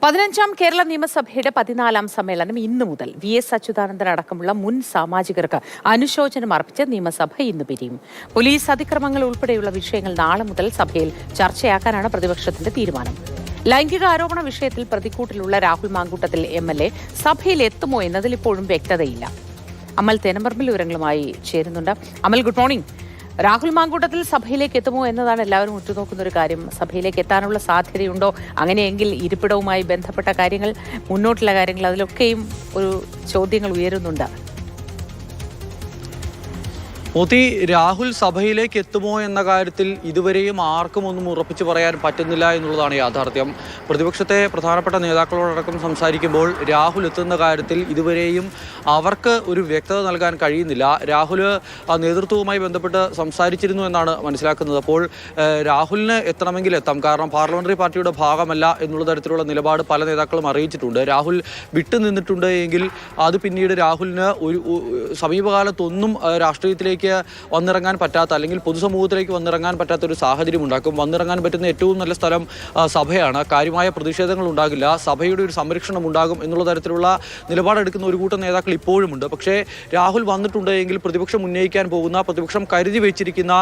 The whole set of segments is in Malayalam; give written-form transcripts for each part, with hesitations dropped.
15ാം കേരള നിയമസഭയുടെ 14ാം സമ്മേളനം ഇന്നു മുതൽ വി.എസ്. അച്യുതാനന്ദൻ അടക്കമുള്ള മുൻ സാമാജികർക്ക് അനുശോചനം അർപ്പിച്ച് നിയമസഭ ഇന്ന് പിരിയും. പോലീസ് അതിക്രമങ്ങൾ ഉൾപ്പെടെയുള്ള വിഷയങ്ങൾ നാളെ മുതൽ സഭയിൽ ചർച്ചയാക്കാനാണ് പ്രതിപക്ഷത്തിന്റെ തീരുമാനം. ലൈംഗിക ആരോപണ വിഷയത്തിൽ പ്രതിക്കൂട്ടിലുള്ള രാഹുൽ മാങ്കൂട്ടത്തിൽ എം.എൽ.എ. സഭയിൽ എത്തുമോ എന്നതിൽ ഇപ്പോഴും വ്യക്തതയില്ല. അമൽ തേനമ്പറമ്പിൽ വിവരങ്ങളുമായി ചേരുന്നുണ്ട്. അമൽ, ഗുഡ് മോർണിംഗ്. രാഹുൽ മാങ്കൂട്ടത്തിൽ സഭയിലേക്ക് എത്തുമോ എന്നതാണ് എല്ലാവരും ഉറ്റുനോക്കുന്ന ഒരു കാര്യം. സഭയിലേക്ക് എത്താനുള്ള സാധ്യതയുണ്ടോ? അങ്ങനെയെങ്കിൽ ഇരിപ്പിടവുമായി ബന്ധപ്പെട്ട കാര്യങ്ങൾ, മുന്നോട്ടുള്ള കാര്യങ്ങൾ, അതിലൊക്കെയും ഒരു ചോദ്യങ്ങൾ ഉയരുന്നുണ്ട്. മോദി, രാഹുൽ സഭയിലേക്ക് എത്തുമോ എന്ന കാര്യത്തിൽ ഇതുവരെയും ആർക്കും ഒന്നും ഉറപ്പിച്ചു പറയാൻ പറ്റുന്നില്ല എന്നുള്ളതാണ് യാഥാർത്ഥ്യം. പ്രതിപക്ഷത്തെ പ്രധാനപ്പെട്ട നേതാക്കളോടക്കം സംസാരിക്കുമ്പോൾ രാഹുൽ എത്തുന്ന കാര്യത്തിൽ ഇതുവരെയും അവർക്ക് ഒരു വ്യക്തത നൽകാൻ കഴിയുന്നില്ല. രാഹുൽ നേതൃത്വവുമായി ബന്ധപ്പെട്ട് സംസാരിച്ചിരുന്നു എന്നാണ് മനസ്സിലാക്കുന്നത്. അപ്പോൾ രാഹുലിന് എത്തണമെങ്കിൽ എത്താം, കാരണം പാർലമെന്ററി പാർട്ടിയുടെ ഭാഗമല്ല എന്നുള്ള തരത്തിലുള്ള നിലപാട് പല നേതാക്കളും അറിയിച്ചിട്ടുണ്ട്. രാഹുൽ വിട്ടുനിന്നിട്ടുണ്ട് എങ്കിൽ അത് പിന്നീട് രാഹുലിന് ഒരു സമീപകാലത്തൊന്നും രാഷ്ട്രീയത്തിലേക്ക് വന്നിറങ്ങാൻ പറ്റാത്ത, അല്ലെങ്കിൽ പൊതുസമൂഹത്തിലേക്ക് വന്നിറങ്ങാൻ പറ്റാത്ത ഒരു സാഹചര്യം ഉണ്ടാക്കും. വന്നിറങ്ങാൻ പറ്റുന്ന ഏറ്റവും നല്ല സ്ഥലം സഭയാണ്. കാര്യമായ പ്രതിഷേധങ്ങൾ ഉണ്ടാകില്ല, സഭയുടെ ഒരു സംരക്ഷണം ഉണ്ടാകും എന്നുള്ള തരത്തിലുള്ള നിലപാടെടുക്കുന്ന ഒരു കൂട്ടം നേതാക്കൾ ഇപ്പോഴുമുണ്ട്. പക്ഷേ രാഹുൽ വന്നിട്ടുണ്ട് എങ്കിൽ പ്രതിപക്ഷം ഉന്നയിക്കാൻ പോകുന്ന, പ്രതിപക്ഷം കരുതി വെച്ചിരിക്കുന്ന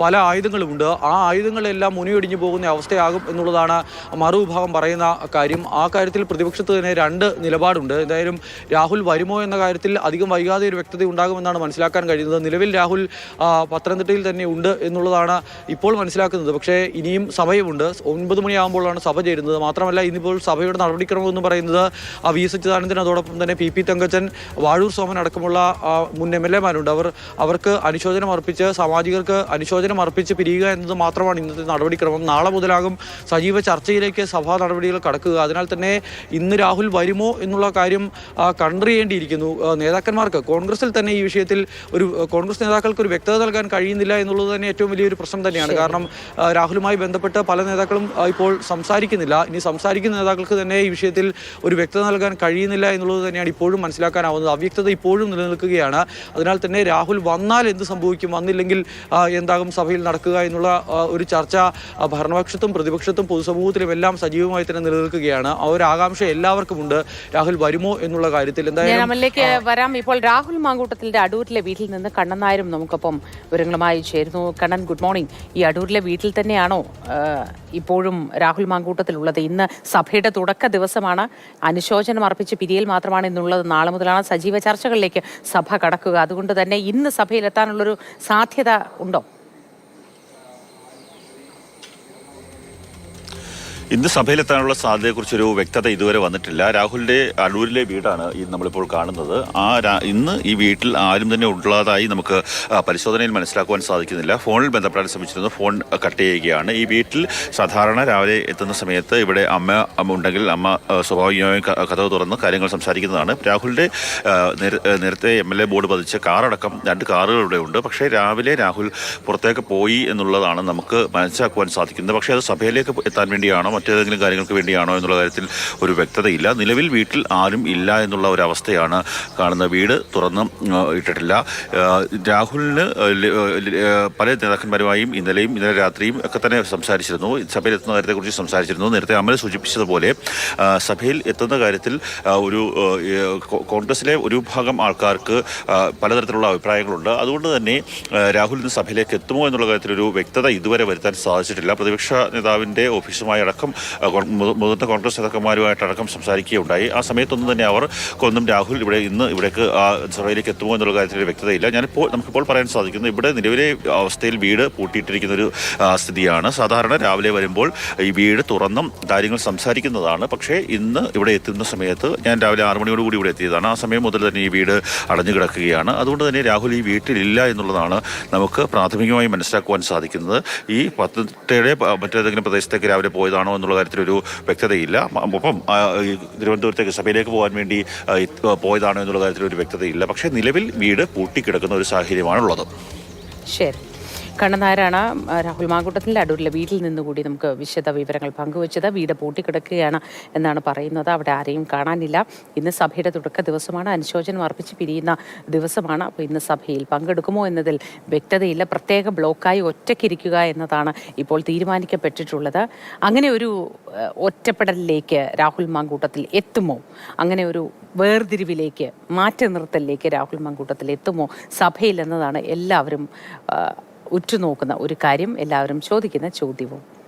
പല ആയുധങ്ങളുമുണ്ട്. ആ ആയുധങ്ങളെല്ലാം മുനിയൊടിഞ്ഞു പോകുന്ന അവസ്ഥയാകും എന്നുള്ളതാണ് മറുവിഭാഗം പറയുന്ന കാര്യം. ആ കാര്യത്തിൽ പ്രതിപക്ഷത്ത് തന്നെ രണ്ട് നിലപാടുണ്ട്. എന്തായാലും രാഹുൽ വരുമോ എന്ന കാര്യത്തിൽ അധികം വൈകാതെ ഒരു വ്യക്തത ഉണ്ടാകുമെന്നാണ് മനസ്സിലാക്കാൻ കഴിയുന്നത്. നിലവിൽ രാഹുൽ പത്തനംതിട്ടയിൽ തന്നെ ഉണ്ട് എന്നുള്ളതാണ് ഇപ്പോൾ മനസ്സിലാക്കുന്നത്. പക്ഷേ ഇനിയും സമയമുണ്ട്. 9 മണിയാകുമ്പോഴാണ് സഭ ചേരുന്നത്. മാത്രമല്ല, ഇന്നിപ്പോൾ സഭയുടെ നടപടിക്രമം എന്ന് പറയുന്നത് വി.എസ്. അച്യുതാനന്ദൻ, അതോടൊപ്പം തന്നെ പി തങ്കച്ചൻ, വാഴൂർ സോമൻ അടക്കമുള്ള മുൻ എം.എൽ.എമാരുണ്ട്. അവർക്ക് അനുശോചനം അർപ്പിച്ച്, സാമാജികർക്ക് അനുശോചനം അർപ്പിച്ച് പിരിയുക എന്നത് മാത്രമാണ് ഇന്നത്തെ നടപടിക്രമം. നാളെ മുതലാകും സജീവ ചർച്ചയിലേക്ക് സഭാ നടപടികൾ കടക്കുക. അതിനാൽ തന്നെ ഇന്ന് രാഹുൽ വരുമോ എന്നുള്ള കാര്യം കണ്ടറിയേണ്ടിയിരിക്കുന്നു. നേതാക്കന്മാർക്ക്, കോൺഗ്രസിൽ തന്നെ ഈ വിഷയത്തിൽ കോൺഗ്രസ് നേതാക്കൾക്ക് ഒരു വ്യക്തത നൽകാൻ കഴിയുന്നില്ല എന്നുള്ളത് തന്നെ ഏറ്റവും വലിയൊരു പ്രശ്നം തന്നെയാണ്. കാരണം രാഹുലുമായി ബന്ധപ്പെട്ട് പല നേതാക്കളും ഇപ്പോൾ സംസാരിക്കുന്നില്ല. ഇനി സംസാരിക്കുന്ന നേതാക്കൾക്ക് തന്നെ ഈ വിഷയത്തിൽ ഒരു വ്യക്തത നൽകാൻ കഴിയുന്നില്ല എന്നുള്ളത് തന്നെയാണ് ഇപ്പോഴും മനസ്സിലാക്കാനാവുന്നത്. അവ്യക്തത ഇപ്പോഴും നിലനിൽക്കുകയാണ്. അതിനാൽ തന്നെ രാഹുൽ വന്നാൽ എന്ത് സംഭവിക്കും, വന്നില്ലെങ്കിൽ എന്താകും സഭയിൽ നടക്കുക എന്നുള്ള ഒരു ചർച്ച ഭരണപക്ഷത്തും പ്രതിപക്ഷത്തും പൊതുസമൂഹത്തിലും എല്ലാം സജീവമായി തന്നെ നിലനിൽക്കുകയാണ്. ആ ഒരു ആകാംക്ഷ എല്ലാവർക്കും ഉണ്ട്, രാഹുൽ വരുമോ എന്നുള്ള കാര്യത്തിൽ. എന്തായാലും വരാം. ഇപ്പോൾ രാഹുൽ മാങ്കൂട്ടത്തിന്റെ അടൂരിലെ വീട്ടിൽ നിന്ന് കണ്ണൻ നായരും നമുക്കൊപ്പം വിവരങ്ങളുമായി ചേരുന്നു. Kannan, good morning. ഈ അടൂരിലെ വീട്ടിൽ തന്നെയാണോ ഇപ്പോഴും രാഹുൽ മാങ്കൂട്ടത്തിലുള്ളത്? ഇന്ന് സഭയുടെ തുടക്ക ദിവസമാണ്. അനുശോചനം അർപ്പിച്ച് പിരിയൽ മാത്രമാണ് ഇന്നുള്ളത്. നാളെ മുതലാണ് സജീവ ചർച്ചകളിലേക്ക് സഭ കടക്കുക. അതുകൊണ്ട് തന്നെ ഇന്ന് സഭയിലെത്താനുള്ളൊരു സാധ്യത ഉണ്ടോ? ഇന്ന് സഭയിലെത്താനുള്ള സാധ്യതയെക്കുറിച്ചൊരു വ്യക്തത ഇതുവരെ വന്നിട്ടില്ല. രാഹുലിന്റെ അടൂരിലെ വീടാണ് നമ്മളിപ്പോൾ കാണുന്നത്. ഇന്ന് ഈ വീട്ടിൽ ആരും തന്നെ ഉള്ളതായി നമുക്ക് പരിശോധനയിൽ മനസ്സിലാക്കുവാൻ സാധിക്കുന്നില്ല. ഫോണിൽ ബന്ധപ്പെടാൻ ശ്രമിച്ചിരുന്നു, ഫോൺ കട്ട് ചെയ്യുകയാണ്. ഈ വീട്ടിൽ സാധാരണ രാവിലെ എത്തുന്ന സമയത്ത് ഇവിടെ അമ്മ ഉണ്ടെങ്കിൽ അമ്മ സ്വാഭാവികമായും കഥവ് തുറന്ന് കാര്യങ്ങൾ സംസാരിക്കുന്നതാണ്. രാഹുലിന്റെ നേരത്തെ എം.എൽ.എ. ബോർഡ് പതിച്ച കാറടക്കം 2 കാറുകൾ ഇവിടെ ഉണ്ട്. പക്ഷേ രാവിലെ രാഹുൽ പുറത്തേക്ക് പോയി എന്നുള്ളതാണ് നമുക്ക് മനസ്സിലാക്കുവാൻ സാധിക്കുന്നത്. പക്ഷേ അത് സഭയിലേക്ക് എത്താൻ വേണ്ടിയാണോ മറ്റേതെങ്കിലും കാര്യങ്ങൾക്ക് വേണ്ടിയാണോ എന്നുള്ള കാര്യത്തിൽ ഒരു വ്യക്തതയില്ല. നിലവിൽ വീട്ടിൽ ആരും ഇല്ല എന്നുള്ള ഒരു അവസ്ഥയാണ് കാണുന്നത്. വീട് തുറന്ന് ഇട്ടിട്ടില്ല. രാഹുലിന് പല നേതാക്കന്മാരുമായും ഇന്നലെ രാത്രിയും ഒക്കെ തന്നെ സംസാരിച്ചിരുന്നു. സഭയിൽ എത്തുന്ന കാര്യത്തെക്കുറിച്ച് സംസാരിച്ചിരുന്നു. നേരത്തെ അമൽ സൂചിപ്പിച്ചതുപോലെ സഭയിൽ എത്തുന്ന കാര്യത്തിൽ ഒരു കോൺഗ്രസിലെ ഒരു ഭാഗം ആൾക്കാർക്ക് പലതരത്തിലുള്ള അഭിപ്രായങ്ങളുണ്ട്. അതുകൊണ്ട് തന്നെ രാഹുൽ ഇന്ന് സഭയിലേക്ക് എത്തുമോ എന്നുള്ള കാര്യത്തിലൊരു വ്യക്തത ഇതുവരെ വരുത്താൻ സാധിച്ചിട്ടില്ല. പ്രതിപക്ഷ നേതാവിൻ്റെ ഓഫീസുമായി അടക്കം മുതിർന്ന കോൺഗ്രസ് നേതാക്കന്മാരുമായിട്ടടക്കം സംസാരിക്കുകയുണ്ടായി. ആ സമയത്തൊന്നും തന്നെ അവർക്കൊന്നും രാഹുൽ ഇവിടേക്ക് സഭയിലേക്ക് എത്തുമോ എന്നുള്ള കാര്യത്തിൽ വ്യക്തതയില്ല. നമുക്കിപ്പോൾ പറയാൻ സാധിക്കുന്നു, ഇവിടെ നിലവിലെ അവസ്ഥയിൽ വീട് പൂട്ടിയിട്ടിരിക്കുന്നൊരു സ്ഥിതിയാണ്. സാധാരണ രാവിലെ വരുമ്പോൾ ഈ വീട് തുറന്നും കാര്യങ്ങൾ സംസാരിക്കുന്നതാണ്. പക്ഷേ ഇന്ന് ഇവിടെ എത്തുന്ന സമയത്ത്, ഞാൻ രാവിലെ 6 മണിയോടുകൂടി ഇവിടെ എത്തിയതാണ്, ആ സമയം മുതൽ തന്നെ ഈ വീട് അടഞ്ഞു കിടക്കുകയാണ്. അതുകൊണ്ട് തന്നെ രാഹുൽ ഈ വീട്ടിലില്ല എന്നുള്ളതാണ് നമുക്ക് പ്രാഥമികമായി മനസ്സിലാക്കുവാൻ സാധിക്കുന്നത്. ഈ പത്തനംതിട്ടയുടെ മറ്റേതെങ്കിലും പ്രദേശത്തേക്ക് രാവിലെ പോയതാണോ എന്നുള്ള കാര്യത്തിലൊരു വ്യക്തതയില്ല. ഒപ്പം തിരുവനന്തപുരത്തേക്ക് സഭയിലേക്ക് പോകാൻ വേണ്ടി പോയതാണോ എന്നുള്ള കാര്യത്തിൽ ഒരു വ്യക്തതയില്ല. പക്ഷേ നിലവിൽ വീട് പൂട്ടിക്കിടക്കുന്ന ഒരു സാഹചര്യമാണുള്ളത്. ശരി. കണ്ണനായരാണ് രാഹുൽ മാങ്കൂട്ടത്തിൽ അടൂരിലെ വീട്ടിൽ നിന്നുകൂടി നമുക്ക് വിശദ വിവരങ്ങൾ പങ്കുവച്ചത്. വീട് പൂട്ടിക്കിടക്കുകയാണ് എന്നാണ് പറയുന്നത്. അവിടെ ആരെയും കാണാനില്ല. ഇന്ന് സഭയുടെ തുടക്ക ദിവസമാണ്. അനുശോചനം അർപ്പിച്ച് പിരിയുന്ന ദിവസമാണ്. അപ്പോൾ ഇന്ന് സഭയിൽ പങ്കെടുക്കുമോ എന്നതിൽ വ്യക്തതയില്ല. പ്രത്യേക ബ്ലോക്കായി ഒറ്റയ്ക്കിരിക്കുക എന്നതാണ് ഇപ്പോൾ തീരുമാനിക്കപ്പെട്ടിട്ടുള്ളത്. അങ്ങനെ ഒരു ഒറ്റപ്പെടലിലേക്ക് രാഹുൽ മാങ്കൂട്ടത്തിൽ എത്തുമോ? അങ്ങനെ ഒരു വേർതിരിവിലേക്ക്, മാറ്റി നിർത്തലിലേക്ക് രാഹുൽ മാങ്കൂട്ടത്തിൽ എത്തുമോ സഭയിൽ എന്നതാണ് എല്ലാവരും ഉറ്റുനോക്കുന്ന ഒരു കാര്യം, എല്ലാവരും ചോദിക്കുന്ന ചോദ്യവും.